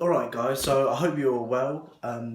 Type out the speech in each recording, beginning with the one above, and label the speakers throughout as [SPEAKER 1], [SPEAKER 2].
[SPEAKER 1] Alright guys, so I hope you're all well.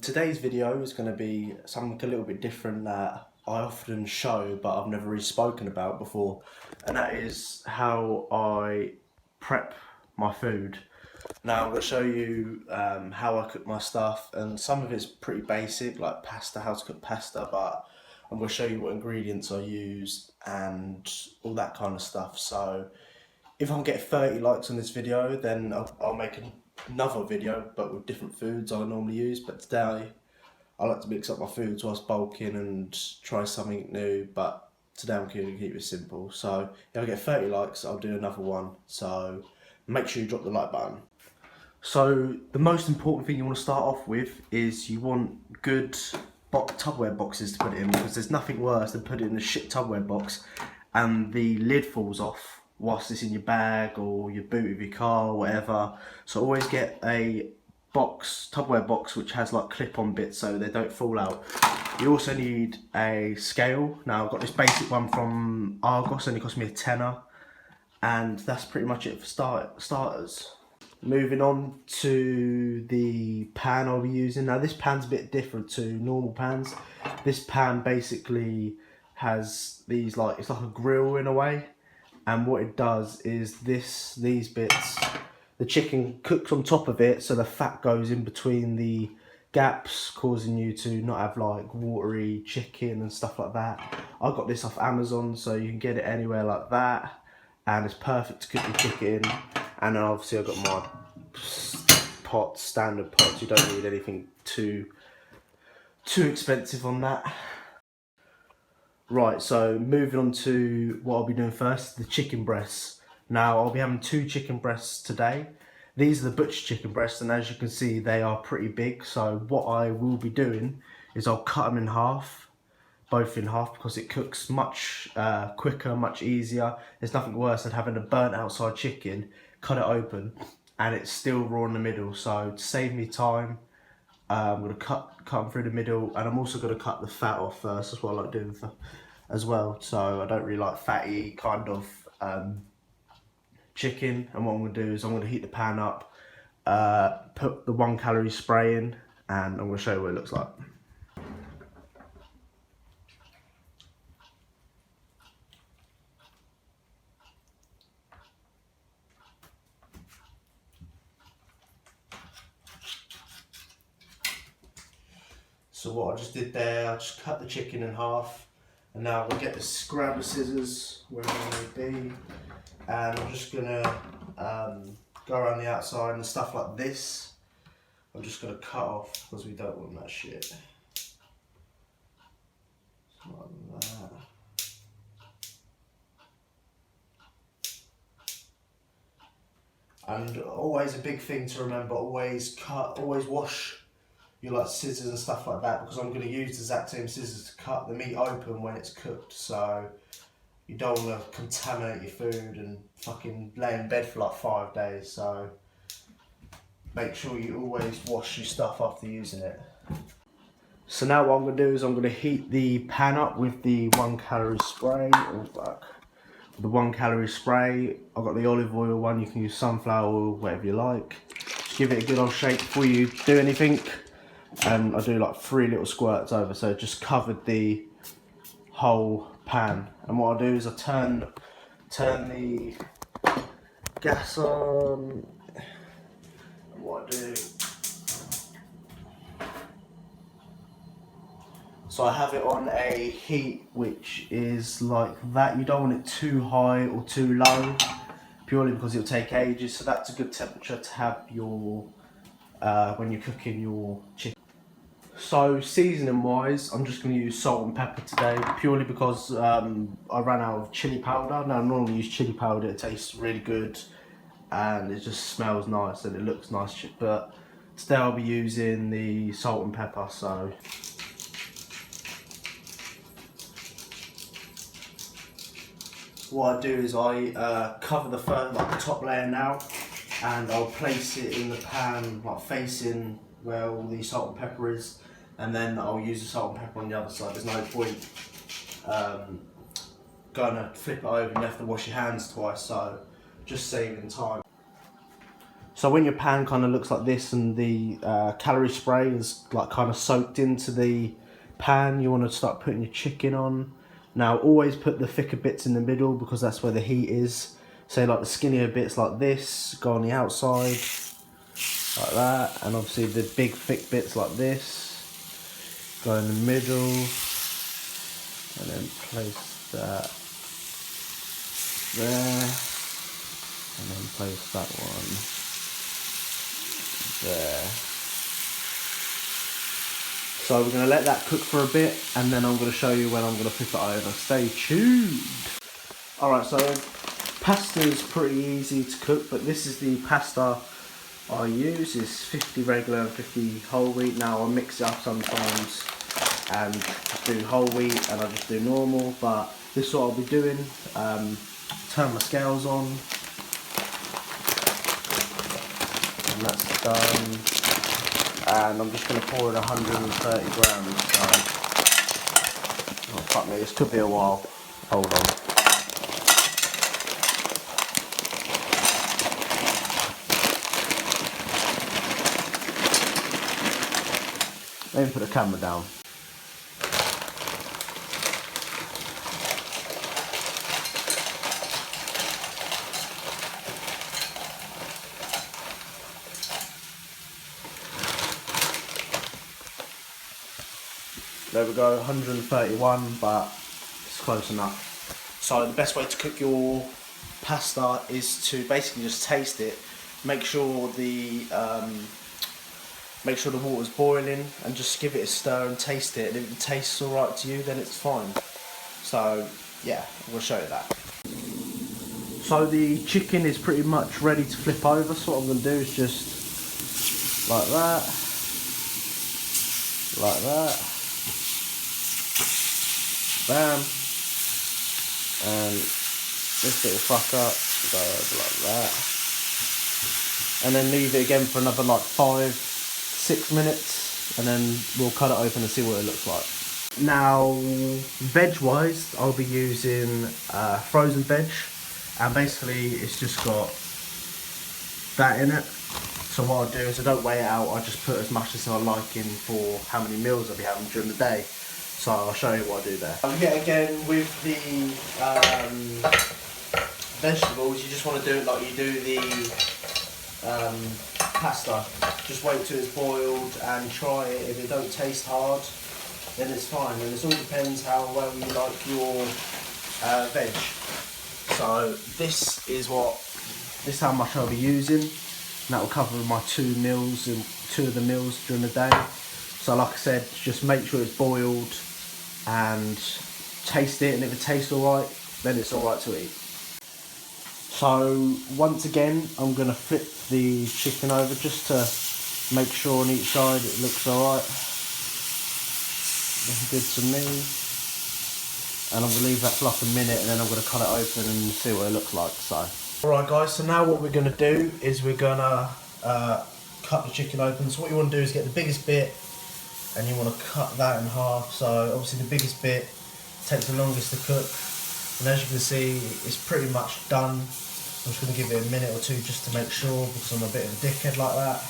[SPEAKER 1] Today's video is going to be something a little bit different that I often show but I've never really spoken about before, and that is how I prep my food. Now I'm going to show you how I cook my stuff, and some of it's pretty basic like pasta, how to cook pasta, but I'm going to show you what ingredients I use and all that kind of stuff. So if I can get 30 likes on this video, then I'll make another video, but with different foods I normally use. But today, I like to mix up my foods whilst bulking and try something new. But today I'm going to keep it simple. So if I get 30 likes, I'll do another one. So make sure you drop the like button. So the most important thing you want to start off with is you want good Tupperware boxes to put it in, because there's nothing worse than putting it in a shit Tupperware box and the lid falls off whilst it's in your bag or your boot of your car or whatever. So always get a Tupperware box which has like clip-on bits so they don't fall out. You also need a scale. Now I've got this basic one from Argos, only cost me a tenner, and that's pretty much it for starters. Moving on to the pan I'll be using. Now this pan's a bit different to normal pans. This pan basically has these it's like a grill in a way, and what it does is these bits, the chicken cooks on top of it, so the fat goes in between the gaps, causing you to not have like watery chicken and stuff like that. I got this off Amazon, so you can get it anywhere like that, and it's perfect to cook your chicken. And then obviously I've got my standard pots. You don't need anything too expensive on that. Right, so moving on to what I'll be doing first, the chicken breasts. Now I'll be having 2 chicken breasts today. These are the butcher chicken breasts, and as you can see they are pretty big. So what I will be doing is I'll cut them in half, both in half, because it cooks much quicker, much easier. There's nothing worse than having a burnt outside chicken, cut it open and it's still raw in the middle. So to save me time, I'm going to cut them through the middle, and I'm also going to cut the fat off first. That's what I like doing as well. So I don't really like fatty kind of chicken. And what I'm going to do is I'm going to heat the pan up, put the 1 calorie spray in, and I'm going to show you what it looks like. So what I just did there, I just cut the chicken in half, and now I'm going to get this, grab the scissors wherever they may be, and I'm just going to go around the outside and stuff like this. I'm just going to cut off because we don't want that shit. Like that. And always a big thing to remember, always wash your scissors and stuff like that, because I'm going to use the exact same scissors to cut the meat open when it's cooked. So you don't want to contaminate your food and fucking lay in bed for like 5 days. So make sure you always wash your stuff after using it. So now what I'm going to do is I'm going to heat the pan up with the 1 calorie spray. The 1 calorie spray. I've got the olive oil one. You can use sunflower oil, whatever you like. Just give it a good old shake before you do anything. And I do like 3 little squirts over, so it just covered the whole pan. And what I do is I turn the gas on. And what I do, so I have it on a heat which is like that. You don't want it too high or too low, purely because it'll take ages. So that's a good temperature to have your when you're cooking your chicken. So seasoning wise, I'm just going to use salt and pepper today, purely because I ran out of chili powder. Now I normally use chili powder, it tastes really good and it just smells nice and it looks nice, but today I'll be using the salt and pepper. So what I do is I cover the top layer now, and I'll place it in the pan facing where all the salt and pepper is, and then I'll use the salt and pepper on the other side. There's no point going to flip it over and you have to wash your hands twice, so just saving time. So when your pan kind of looks like this and the calorie spray is like kind of soaked into the pan, you want to start putting your chicken on. Now always put the thicker bits in the middle because that's where the heat is. So like the skinnier bits like this go on the outside, like that, and obviously the big thick bits like this go in the middle, and then place that there, and then place that one there. So we're going to let that cook for a bit, and then I'm going to show you when I'm going to flip it over. Stay tuned. Alright, so pasta is pretty easy to cook, but this is the pasta I use. It's 50 regular and 50 whole wheat. Now I mix it up sometimes and just do whole wheat, and I just do normal, but this is what I'll be doing. Turn my scales on, and that's done. And I'm just going to pour in 130 grams. So, oh fuck me, this could be a while. Hold on. Let me put the camera down. There we go, 131, but it's close enough. So the best way to cook your pasta is to basically just taste it. Make sure the water's boiling, and just give it a stir and taste it. And if it tastes alright to you, then it's fine. So yeah, we'll show you that. So the chicken is pretty much ready to flip over. So what I'm going to do is just like that, like that. Bam, and this little fucker goes like that, and then leave it again for another like 5-6 minutes, and then we'll cut it open and see what it looks like. Now veg wise, I'll be using frozen veg, and basically it's just got that in it. So what I'll do is I don't weigh it out, I just put as much as I like in for how many meals I'll be having during the day. So I'll show you what I do there. Yet again, with the vegetables, you just want to do it like you do the pasta. Just wait till it's boiled and try it. If it don't taste hard, then it's fine. And it all depends how well you like your veg. So this is how much I'll be using. And that will cover my 2 meals and 2 of the meals during the day. So like I said, just make sure it's boiled and taste it, and if it tastes alright, then it's alright to eat. So once again, I'm going to flip the chicken over just to make sure on each side it looks alright. Looking good to me. And I'm going to leave that for like a minute, and then I'm going to cut it open and see what it looks like. So alright guys, so now what we're going to do is we're going to cut the chicken open. So what you want to do is get the biggest bit, and you want to cut that in half. So obviously the biggest bit takes the longest to cook, and as you can see it's pretty much done. I'm just going to give it a minute or 2 just to make sure, because I'm a bit of a dickhead like that.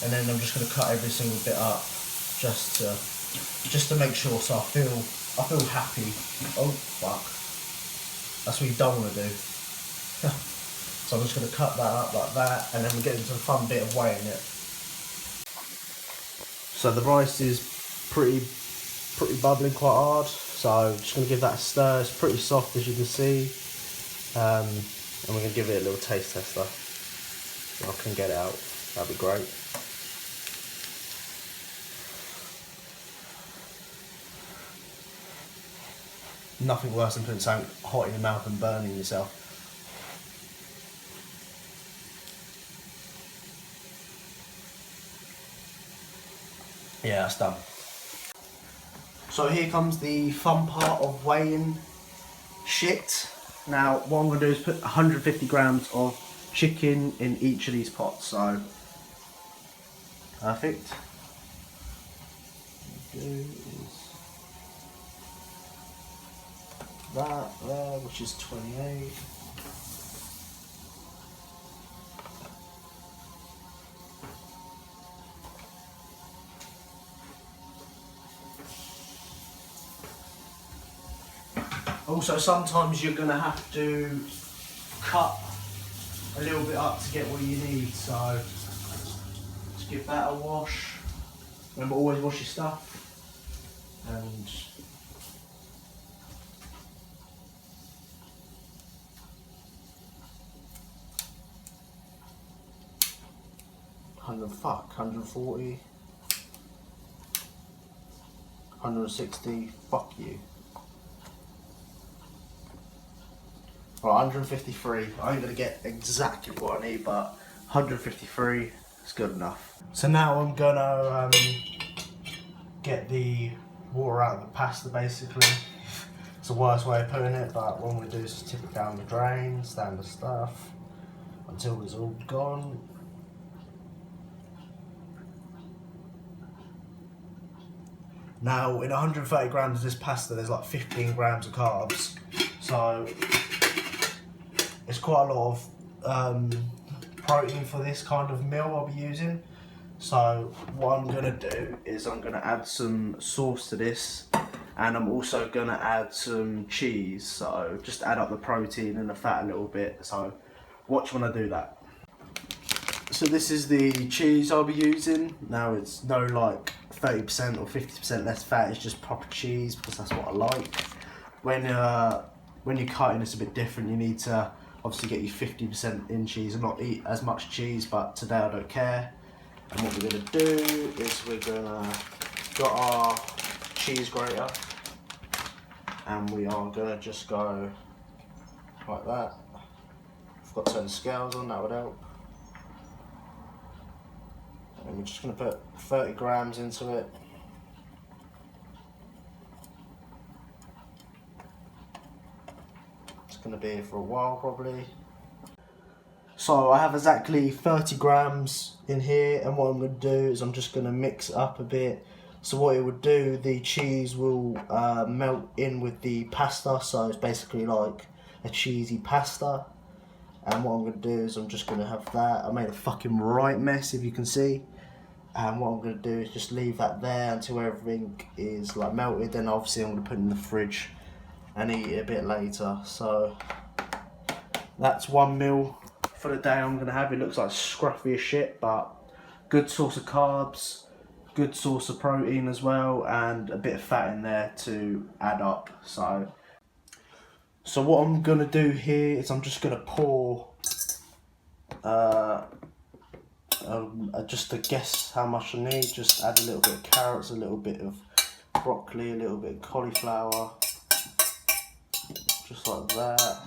[SPEAKER 1] And then I'm just going to cut every single bit up just to make sure, so I feel happy. Oh fuck, that's what you don't want to do. So I'm just going to cut that up like that, and then we get into the fun bit of weighing it. So the rice is pretty bubbling quite hard, so I'm just going to give that a stir. It's pretty soft, as you can see, and we're going to give it a little taste tester. If I can get it out, that'd be great. Nothing worse than putting something hot in your mouth and burning yourself. Yeah, that's done. So here comes the fun part of weighing shit. Now what I'm going to do is put 150 grams of chicken in each of these pots. So perfect. That there, which is 28. Also, sometimes you're going to have to cut a little bit up to get what you need, so just give that a wash. Remember, always wash your stuff. And fuck, 140, 160, fuck you. Right, 153. I ain't gonna get exactly what I need, but 153 is good enough. So now I'm gonna get the water out of the pasta, basically. It's the worst way of putting it, but what we do is just tip it down the drain, standard stuff, until it's all gone. Now, in 130 grams of this pasta, there's like 15 grams of carbs, so it's quite a lot of protein for this kind of meal I'll be using. So what I'm gonna do is I'm gonna add some sauce to this, and I'm also gonna add some cheese, so just add up the protein and the fat a little bit. So watch when I do that. So this is the cheese I'll be using. Now it's no like 30% or 50% less fat, it's just proper cheese because that's what I like. When you're cutting, it's a bit different. You need to obviously get your 50% in cheese and not eat as much cheese, but today I don't care. And what we're gonna do is we're gonna got our cheese grater, and we are gonna just go like that. Forgot to turn the scales on, that would help. And we're just going to put 30 grams into it. It's going to be here for a while probably. So I have exactly 30 grams in here, and what I'm going to do is I'm just going to mix it up a bit. So what it would do, the cheese will melt in with the pasta, so it's basically like a cheesy pasta. And what I'm going to do is I'm just going to have that. I made a fucking right mess, if you can see. And what I'm going to do is just leave that there until everything is like melted. Then obviously I'm going to put it in the fridge and eat it a bit later. So that's one meal for the day I'm going to have. It looks like scruffy as shit, but good source of carbs, good source of protein as well, and a bit of fat in there to add up. So what I'm going to do here is I'm just going to pour just to guess how much I need, just add a little bit of carrots, a little bit of broccoli, a little bit of cauliflower, just like that.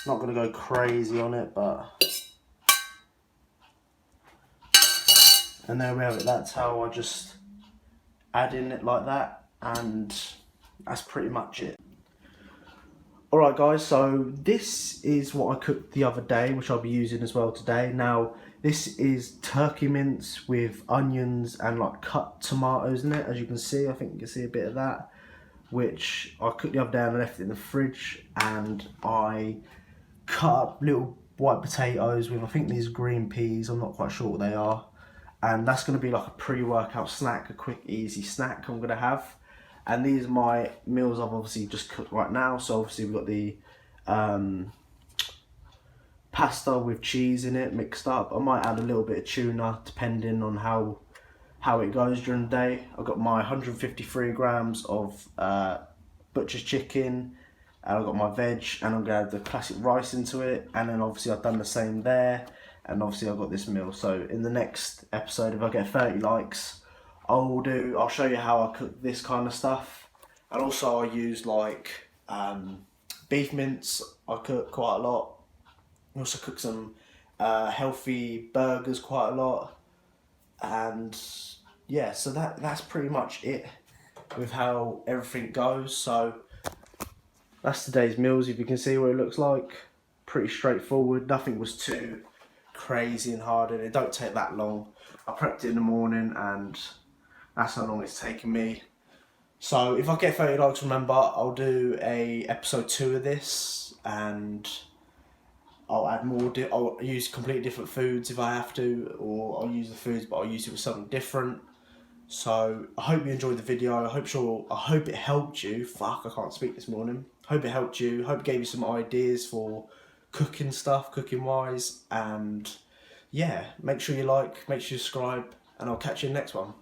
[SPEAKER 1] Not going to go crazy on it, but... And there we have it, that's how I just add in it like that, and that's pretty much it. Alright guys, so this is what I cooked the other day, which I'll be using as well today. Now, this is turkey mince with onions and like cut tomatoes in it, as you can see. I think you can see a bit of that, which I cooked the other day and I left it in the fridge. And I cut up little white potatoes with, I think these are green peas, I'm not quite sure what they are. And that's going to be like a pre-workout snack, a quick easy snack I'm going to have. And these are my meals I've obviously just cooked right now. So obviously we've got the pasta with cheese in it mixed up. I might add a little bit of tuna depending on how it goes during the day. I've got my 153 grams of butcher's chicken, and I've got my veg, and I'm going to add the classic rice into it. And then obviously I've done the same there, and obviously I've got this meal. So in the next episode, if I get 30 likes, I'll show you how I cook this kind of stuff. And also I use like beef mince, I cook quite a lot. I also cook some healthy burgers quite a lot. And yeah, so that's pretty much it with how everything goes. So that's today's meals. If you can see what it looks like, pretty straightforward. Nothing was too crazy and hard, and it don't take that long. I prepped it in the morning, and that's how long it's taken me. So if I get 30 likes, remember, I'll do a episode 2 of this, and I'll add more, I'll use completely different foods if I have to, or I'll use the foods but I'll use it with something different. So I hope you enjoyed the video. I hope it helped you. Fuck, I can't speak this morning. Hope it helped you. Hope it gave you some ideas for cooking stuff, cooking wise. And yeah, make sure you like, make sure you subscribe, and I'll catch you in the next one.